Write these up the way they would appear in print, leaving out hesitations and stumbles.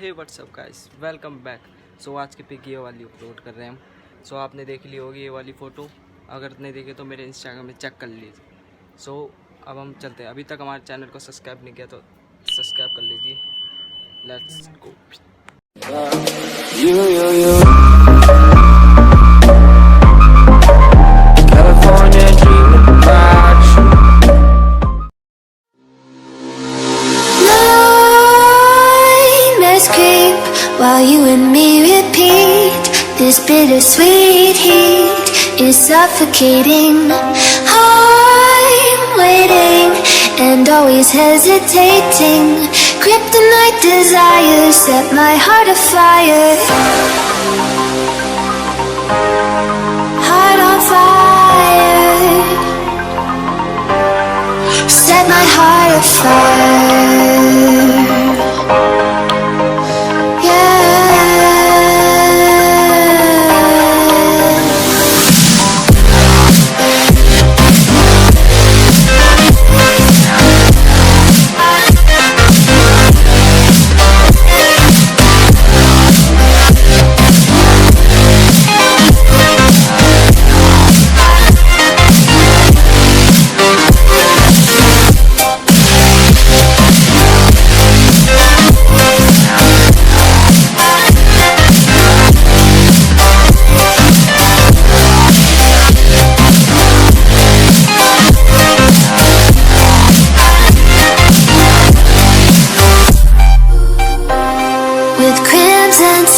हे WhatsApp guys, welcome back. सो आज की pick ये वाली अपलोड कर रहे हैं हम। सो आपने देख ली होगी ये वाली फ़ोटो, अगर नहीं देखे तो मेरे इंस्टाग्राम में चेक कर लीजिए। सो अब हम चलते हैं। अभी तक हमारे चैनल को सब्सक्राइब नहीं किया तो सब्सक्राइब कर लीजिए। Let's go. While you and me repeat, this bittersweet heat is suffocating. I'm waiting and always hesitating. Kryptonite desires set my heart afire. Heart on fire. Set my heart afire.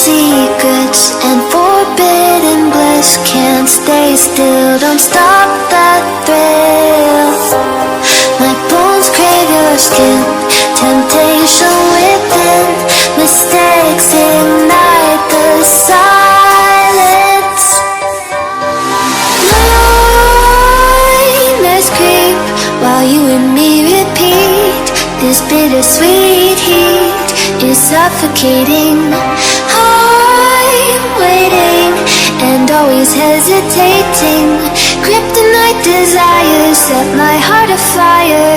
Secrets and forbidden bliss, can't stay still, don't stop that thrill. My bones crave your skin, temptation within, mistakes ignite the silence. Nightmares creep while you and me repeat, this bittersweet heat is suffocating. Waiting and always hesitating. Kryptonite desires set my heart afire.